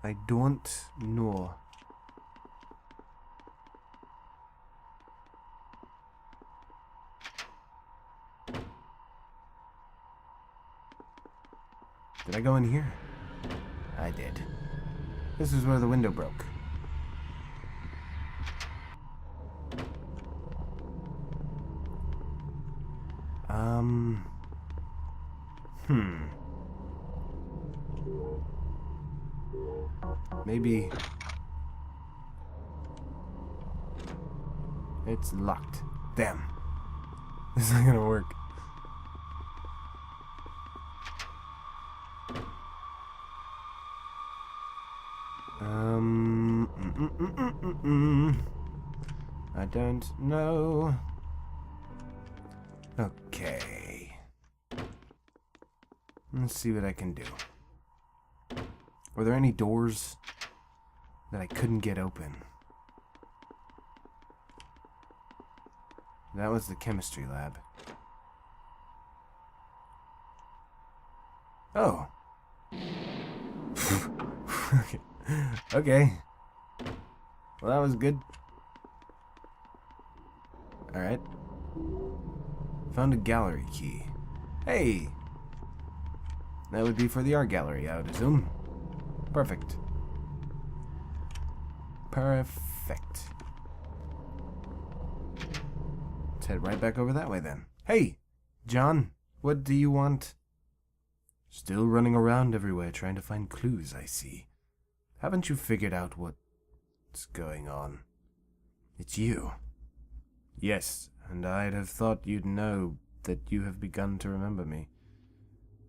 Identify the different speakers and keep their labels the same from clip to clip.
Speaker 1: I don't know. Did I go in here? I did. This is where the window broke. Maybe it's locked. Damn. This isn't gonna work. I don't know. Okay. Let's see what I can do. Were there any doors that I couldn't get open? That was the chemistry lab. Oh. Okay. Okay. Well, that was good. Alright. Found a gallery key. Hey! That would be for the art gallery, I would assume. Perfect. Perfect. Let's head right back over that way then. Hey! John, what do you want? Still running around everywhere trying to find clues, I see. Haven't you figured out what's going on? It's you. Yes, and I'd have thought you'd know that you have begun to remember me.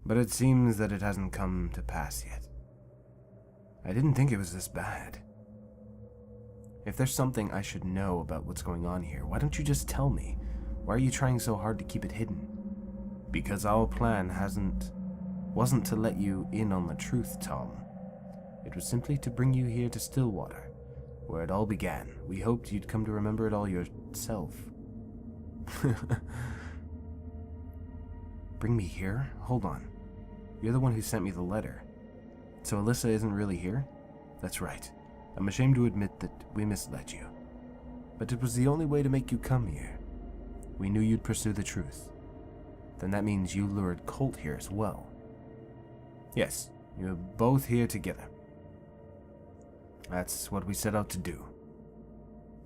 Speaker 1: But it seems that it hasn't come to pass yet. I didn't think it was this bad. If there's something I should know about what's going on here, why don't you just tell me? Why are you trying so hard to keep it hidden? Because our plan wasn't to let you in on the truth, Tom. It was simply to bring you here to Stillwater, where it all began. We hoped you'd come to remember it all yourself. Bring me here? Hold on. You're the one who sent me the letter. So Alyssa isn't really here? That's right. I'm ashamed to admit that we misled you. But it was the only way to make you come here. We knew you'd pursue the truth. Then that means you lured Colt here as well. Yes, you're both here together. That's what we set out to do.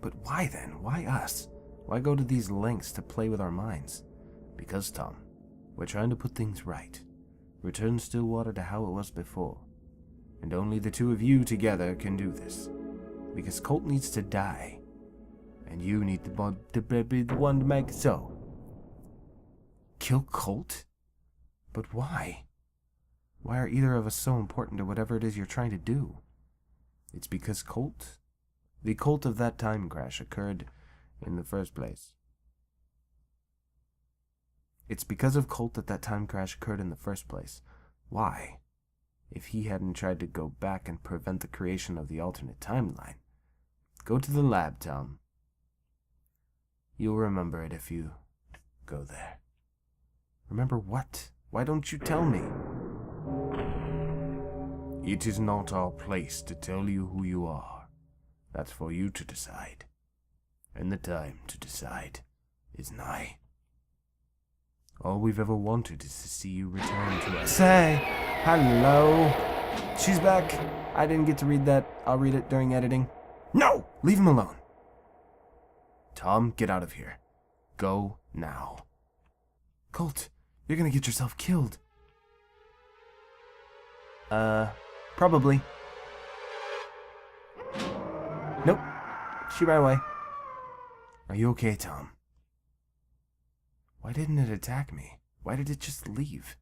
Speaker 1: But why then? Why us? Why go to these lengths to play with our minds? Because, Tom, we're trying to put things right. Return Stillwater to how it was before. And only the two of you together can do this. Because Colt needs to die. And you need to be the one to make it so. Kill Colt? But why? Why are either of us so important to whatever it is you're trying to do? It's because the Colt of that time crash occurred in the first place. It's because of Colt that time crash occurred in the first place. Why? If he hadn't tried to go back and prevent the creation of the alternate timeline. Go to the lab, Tom. You'll remember it if you go there. Remember what? Why don't you tell me? It is not our place to tell you who you are. That's for you to decide. And the time to decide is nigh. All we've ever wanted is to see you return to us. Say, hello. She's back. I didn't get to read that. I'll read it during editing. No! Leave him alone. Tom, get out of here. Go now. Colt, you're gonna get yourself killed. Probably. Nope. She ran away. Are you okay, Tom? Why didn't it attack me? Why did it just leave?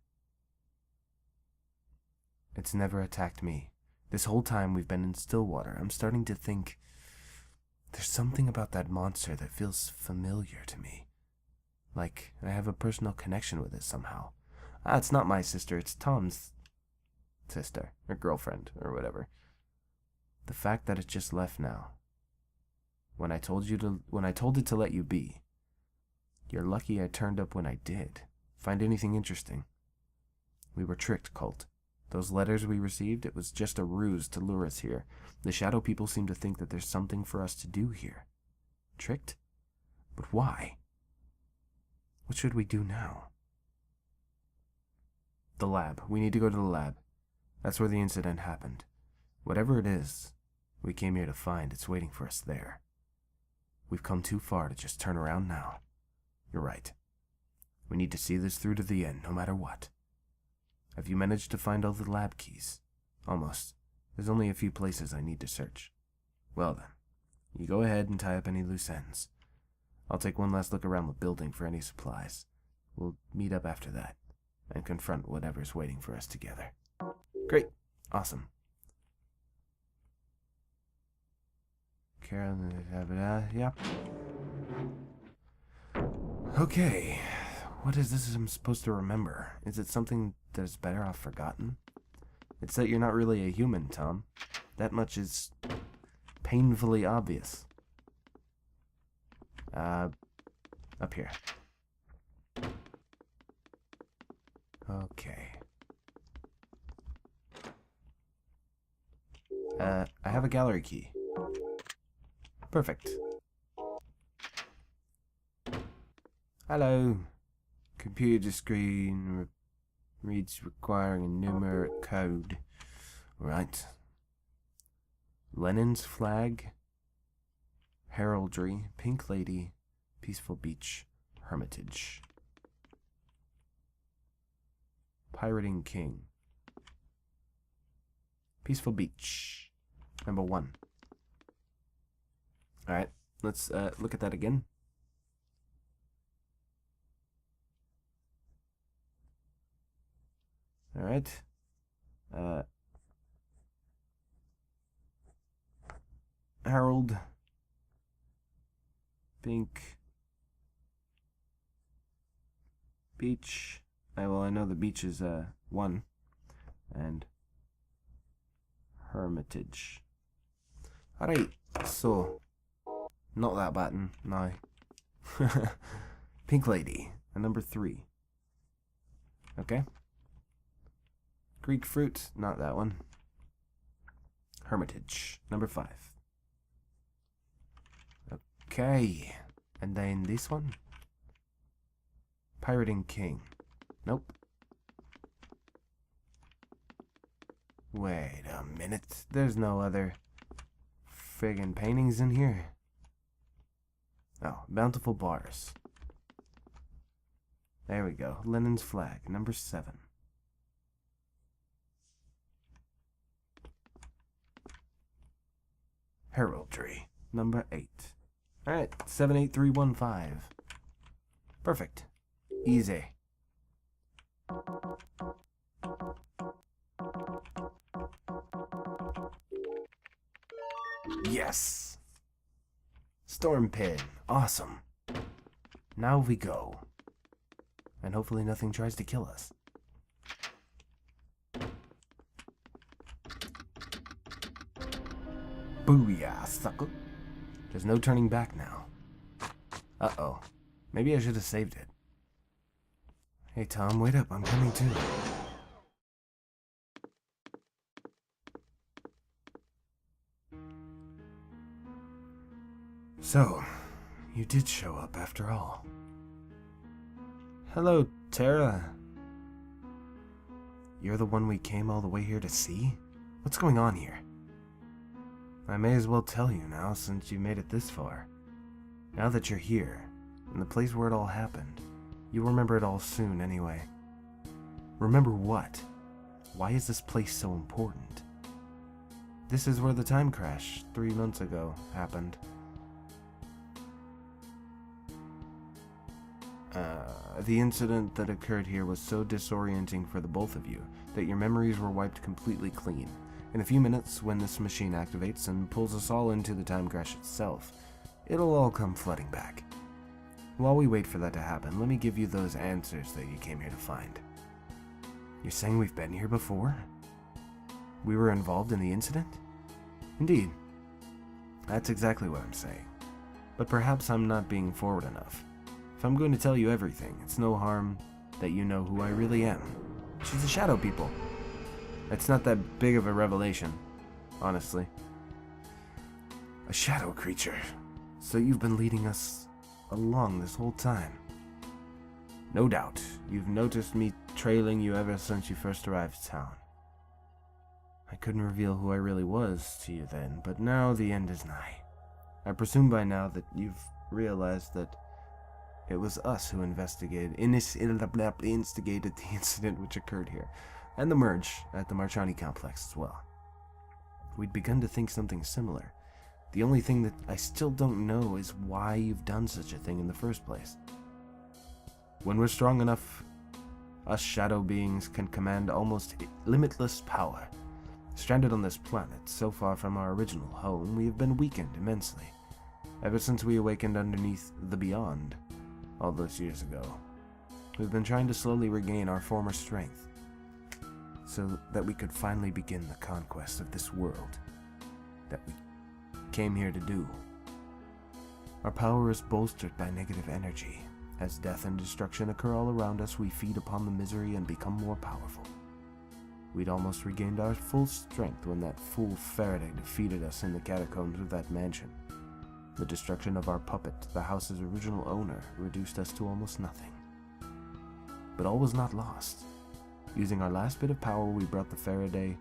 Speaker 1: It's never attacked me. This whole time we've been in Stillwater, I'm starting to think there's something about that monster that feels familiar to me. Like I have a personal connection with it somehow. It's not my sister, it's Tom's sister, or girlfriend, or whatever. The fact that it just left now. When I told it to let you be. You're lucky I turned up when I did. Find anything interesting? We were tricked, Colt. Those letters we received, it was just a ruse to lure us here. The Shadow people seem to think that there's something for us to do here. Tricked? But why? What should we do now? The lab. We need to go to the lab. That's where the incident happened. Whatever it is, we came here to find, it's waiting for us there. We've come too far to just turn around now. You're right. We need to see this through to the end, no matter what. Have you managed to find all the lab keys? Almost. There's only a few places I need to search. Well then, you go ahead and tie up any loose ends. I'll take one last look around the building for any supplies. We'll meet up after that, and confront whatever's waiting for us together. Great. Awesome. Karen, yeah. Okay. What is this I'm supposed to remember? Is it something that is better off forgotten? It's that you're not really a human, Tom. That much is painfully obvious. Up here. Okay. I have a gallery key. Perfect. Hello. Computer screen reads requiring a numeric code. Right. Lenin's flag. Heraldry. Pink Lady. Peaceful Beach. Hermitage. Pirating King. Peaceful Beach. Number 1. Alright, let's look at that again. Alright. Harold. Pink. Beach. Well, I know the beach is 1. And Hermitage. Alright, so not that button, no. Pink Lady, a number 3. Okay. Greek fruit, not that one. Hermitage, number 5. Okay. And then this one. Pirating King. Nope. Wait a minute. There's no other friggin' paintings in here. Oh, Bountiful Bars. There we go. Lenin's flag, number 7. Heraldry, number 8. Alright, 78315. Perfect. Easy. Yes! Storm Pin. Awesome. Now we go. And hopefully nothing tries to kill us. Booyah, sucker. There's no turning back now. Uh-oh. Maybe I should have saved it. Hey, Tom, wait up. I'm coming too. So, you did show up after all. Hello, Tara. You're the one we came all the way here to see? What's going on here? I may as well tell you now, since you made it this far. Now that you're here, in the place where it all happened, you'll remember it all soon anyway. Remember what? Why is this place so important? This is where the time crash 3 months ago happened. The incident that occurred here was so disorienting for the both of you that your memories were wiped completely clean. In a few minutes, when this machine activates and pulls us all into the time crash itself, it'll all come flooding back. While we wait for that to happen, let me give you those answers that you came here to find. You're saying we've been here before? We were involved in the incident? Indeed. That's exactly what I'm saying. But perhaps I'm not being forward enough. If I'm going to tell you everything, it's no harm that you know who I really am. She's a shadow people. It's not that big of a revelation, honestly. A shadow creature. So you've been leading us along this whole time. No doubt, you've noticed me trailing you ever since you first arrived to town. I couldn't reveal who I really was to you then, but now the end is nigh. I presume by now that you've realized that it was us who instigated the incident which occurred here, and the merge at the Marchani complex as well. We'd begun to think something similar. The only thing that I still don't know is why you've done such a thing in the first place. When we're strong enough, us shadow beings can command almost limitless power. Stranded on this planet, so far from our original home, we have been weakened immensely. Ever since we awakened underneath the Beyond, all those years ago, we've been trying to slowly regain our former strength, so that we could finally begin the conquest of this world that we came here to do. Our power is bolstered by negative energy. As death and destruction occur all around us, we feed upon the misery and become more powerful. We'd almost regained our full strength when that fool Faraday defeated us in the catacombs of that mansion. The destruction of our puppet, the house's original owner, reduced us to almost nothing. But all was not lost. Using our last bit of power, we brought Faraday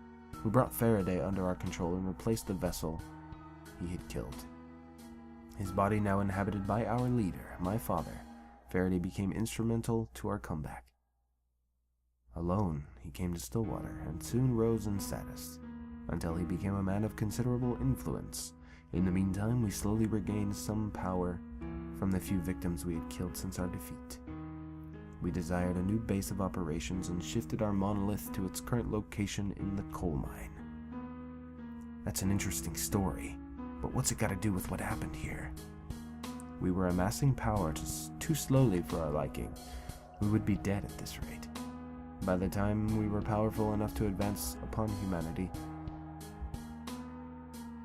Speaker 1: under our control and replaced the vessel he had killed. His body now inhabited by our leader, my father, Faraday became instrumental to our comeback. Alone, he came to Stillwater and soon rose in status, until he became a man of considerable influence. In the meantime, we slowly regained some power from the few victims we had killed since our defeat. We desired a new base of operations and shifted our monolith to its current location in the coal mine. That's an interesting story, but what's it got to do with what happened here? We were amassing power too slowly for our liking. We would be dead at this rate. By the time we were powerful enough to advance upon humanity,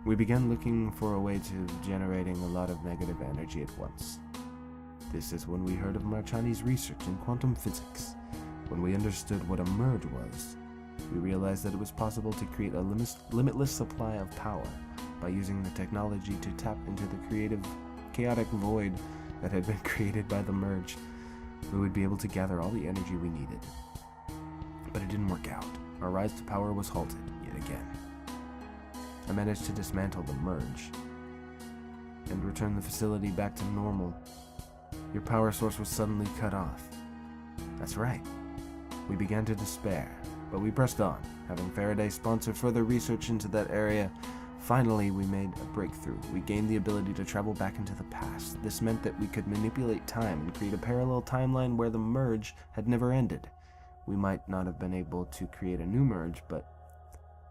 Speaker 1: we began looking for a way to generating a lot of negative energy at once. This is when we heard of Marchani's research in quantum physics. When we understood what a merge was, we realized that it was possible to create a limitless supply of power by using the technology to tap into the chaotic void that had been created by the merge. We would be able to gather all the energy we needed. But it didn't work out. Our rise to power was halted yet again. I managed to dismantle the merge and return the facility back to normal. Your power source was suddenly cut off. That's right. We began to despair, but we pressed on, having Faraday sponsor further research into that area. Finally, we made a breakthrough. We gained the ability to travel back into the past. This meant that we could manipulate time and create a parallel timeline where the merge had never ended. We might not have been able to create a new merge, but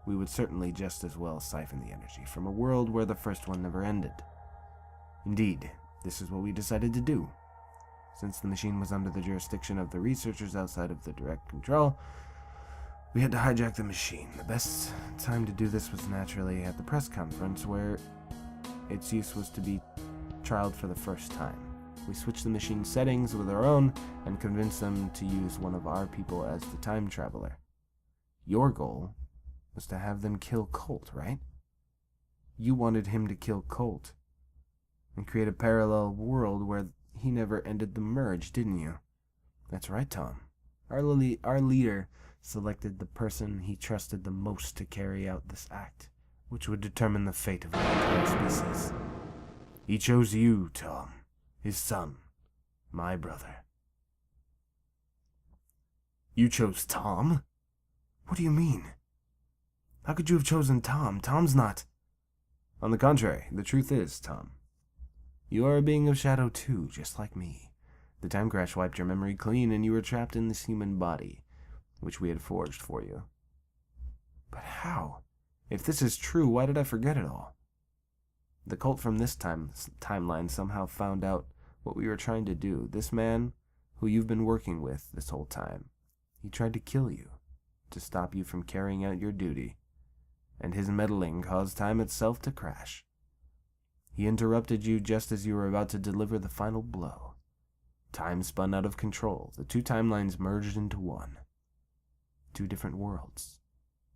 Speaker 1: we would certainly just as well siphon the energy from a world where the first one never ended. Indeed, this is what we decided to do. Since the machine was under the jurisdiction of the researchers outside of the direct control, we had to hijack the machine. The best time to do this was naturally at the press conference, where its use was to be trialed for the first time. We switched the machine's settings with our own and convinced them to use one of our people as the time traveler. Your goal was to have them kill Colt, right? You wanted him to kill Colt and create a parallel world where he never ended the merge, didn't you? That's right, Tom. Our leader selected the person he trusted the most to carry out this act, which would determine the fate of the entire species. He chose you, Tom, his son, my brother. You chose Tom? What do you mean? How could you have chosen Tom? Tom's not... On the contrary, the truth is, Tom, you are a being of shadow too, just like me. The time crash wiped your memory clean and you were trapped in this human body, which we had forged for you. But how? If this is true, why did I forget it all? The cult from this timeline somehow found out what we were trying to do. This man, who you've been working with this whole time, he tried to kill you, to stop you from carrying out your duty, and his meddling caused time itself to crash. He interrupted you just as you were about to deliver the final blow. Time spun out of control. The two timelines merged into one. two different worlds.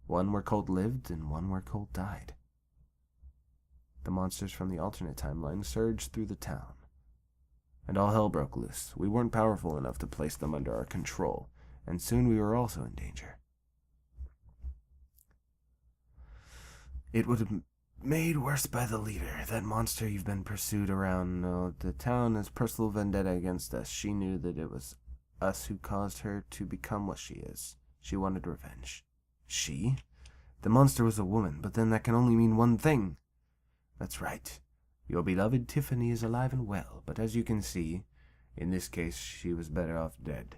Speaker 1: One where Colt lived and one where Colt died. The monsters from the alternate timeline surged through the town, and all hell broke loose. We weren't powerful enough to place them under our control, and soon we were also in danger. It would have made worse by the leader, that monster you've been pursued around the town as personal vendetta against us. She knew that it was us who caused her to become what she is. She wanted revenge. She? The monster was a woman, but then that can only mean one thing. That's right. Your beloved Tiffany is alive and well, but as you can see, in this case, she was better off dead.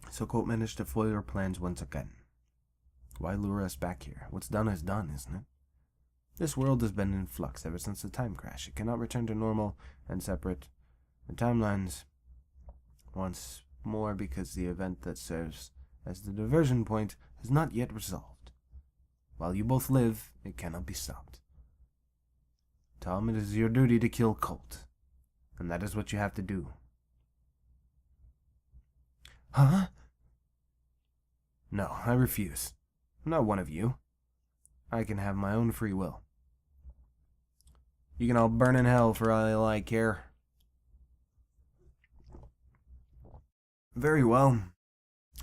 Speaker 1: So Colt managed to foil your plans once again. Why lure us back here? What's done is done, isn't it? This world has been in flux ever since the time crash. It cannot return to normal and separate the timelines once more because the event that serves as the diversion point has not yet resolved. While you both live, it cannot be stopped. Tom, it is your duty to kill Colt, and that is what you have to do. Huh? No, I refuse. I'm not one of you. I can have my own free will. You can all burn in hell for all I care. Very well.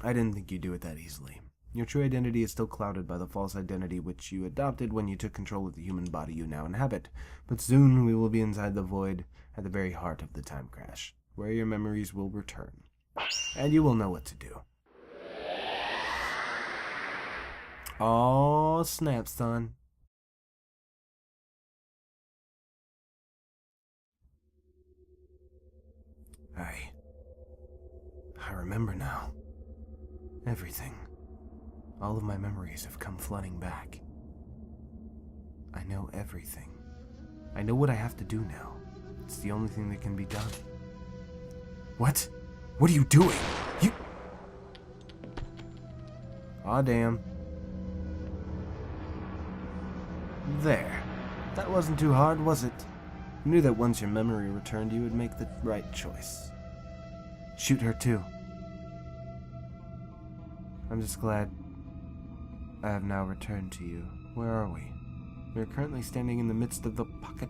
Speaker 1: I didn't think you'd do it that easily. Your true identity is still clouded by the false identity which you adopted when you took control of the human body you now inhabit. But soon we will be inside the void at the very heart of the time crash, where your memories will return. And you will know what to do. Aw, snap, son. I remember now. Everything. All of my memories have come flooding back. I know everything. I know what I have to do now. It's the only thing that can be done. What? What are you doing? You... Aw, damn. There. That wasn't too hard, was it? You knew that once your memory returned, you would make the right choice. Shoot her too. I'm just glad I have now returned to you. Where are we? We are currently standing in the midst of the pocket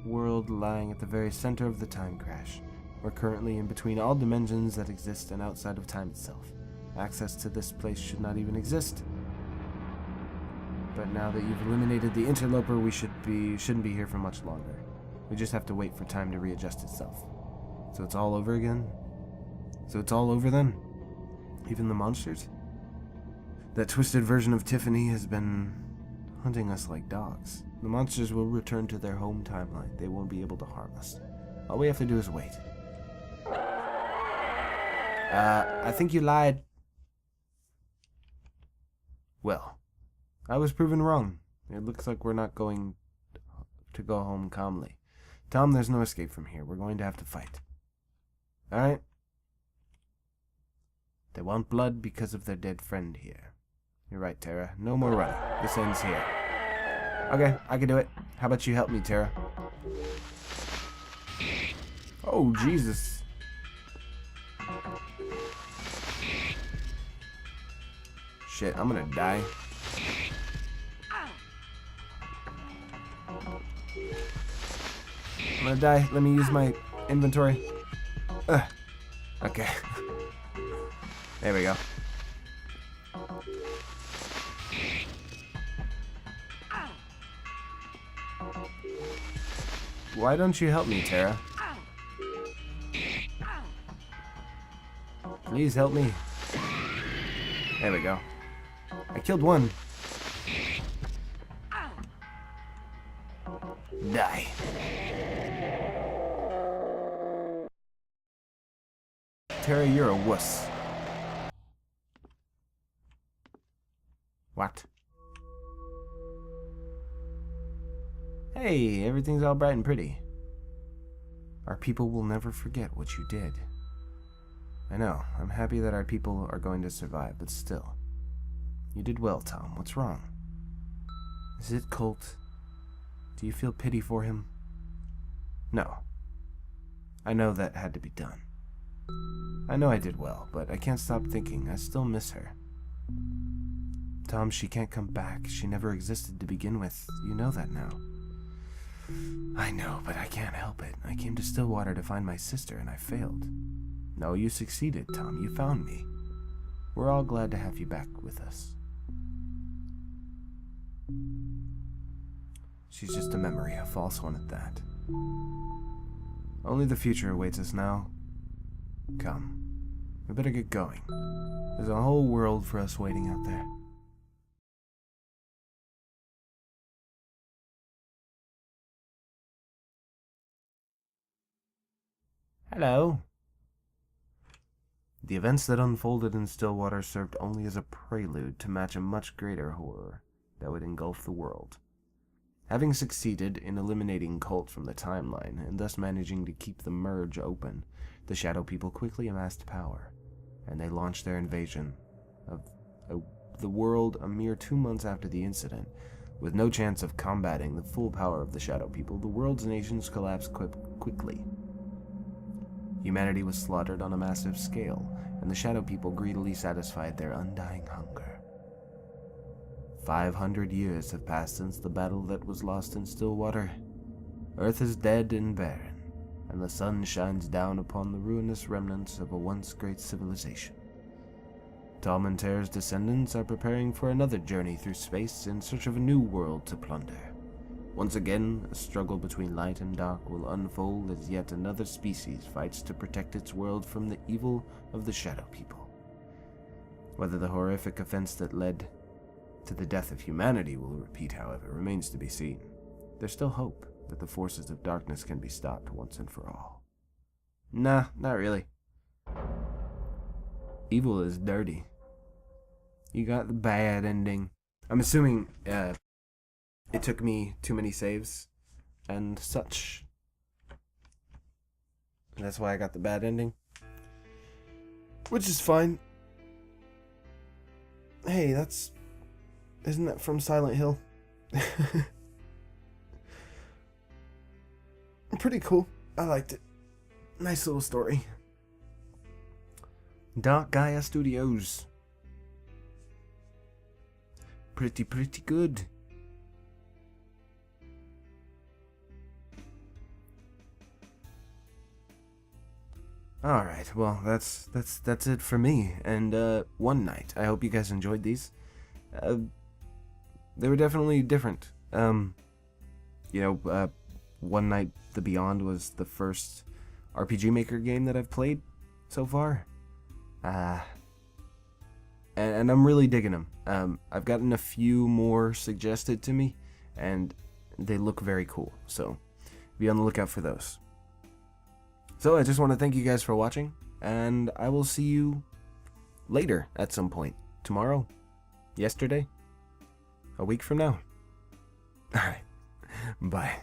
Speaker 1: world lying at the very center of the time crash. We're currently in between all dimensions that exist and outside of time itself. Access to this place should not even exist. But now that you've eliminated the interloper, we shouldn't be here for much longer. We just have to wait for time to readjust itself. So it's all over again? So it's all over then? Even the monsters? That twisted version of Tiffany has been hunting us like dogs. The monsters will return to their home timeline. They won't be able to harm us. All we have to do is wait. I think you lied. Well, I was proven wrong. It looks like we're not going to go home calmly. Tom, there's no escape from here. We're going to have to fight. Alright? They want blood because of their dead friend here. You're right, Tara. No more running. This ends here. Okay, I can do it. How about you help me, Tara? Oh, Jesus. Shit, I'm gonna die. I'm gonna die. Let me use my inventory. Okay. There we go. Why don't you help me, Tara? Please help me. There we go. I killed one. Die. Tara, you're a wuss. What? Hey, everything's all bright and pretty. Our people will never forget what you did. I know, I'm happy that our people are going to survive, but still. You did well, Tom. What's wrong? Is it Colt? Do you feel pity for him? No. I know that had to be done. I know I did well, but I can't stop thinking I still miss her. Tom, she can't come back. She never existed to begin with. You know that now. I know, but I can't help it. I came to Stillwater to find my sister, and I failed. No, you succeeded, Tom. You found me. We're all glad to have you back with us. She's just a memory, a false one at that. Only the future awaits us now. Come. We better get going. There's a whole world for us waiting out there. Hello. The events that unfolded in Stillwater served only as a prelude to match a much greater horror that would engulf the world. Having succeeded in eliminating Colt from the timeline, and thus managing to keep the merge open, the Shadow People quickly amassed power, and they launched their invasion of the world a mere 2 months after the incident. With no chance of combating the full power of the Shadow People, the world's nations collapsed quickly. Humanity was slaughtered on a massive scale, and the Shadow People greedily satisfied their undying hunger. 500 years have passed since the battle that was lost in Stillwater. Earth is dead and barren, and the sun shines down upon the ruinous remnants of a once great civilization. Tom and Tara's descendants are preparing for another journey through space in search of a new world to plunder. Once again, a struggle between light and dark will unfold as yet another species fights to protect its world from the evil of the Shadow People. Whether the horrific offense that led to the death of humanity will repeat, however, remains to be seen. There's still hope that the forces of darkness can be stopped once and for all. Nah, not really. Evil is dirty. You got the bad ending. I'm assuming it took me too many saves and such. That's why I got the bad ending. Which is fine. Hey, isn't that from Silent Hill? Pretty cool. I liked it. Nice little story. Dark Gaia Studios. Pretty good. Alright, well, that's it for me. And, one night. I hope you guys enjoyed these. They were definitely different. One Night the Beyond was the first RPG Maker game that I've played so far. And I'm really digging them. I've gotten a few more suggested to me, and they look very cool. So, be on the lookout for those. So, I just want to thank you guys for watching, and I will see you later at some point. Tomorrow? Yesterday? A week from now? Alright. Bye.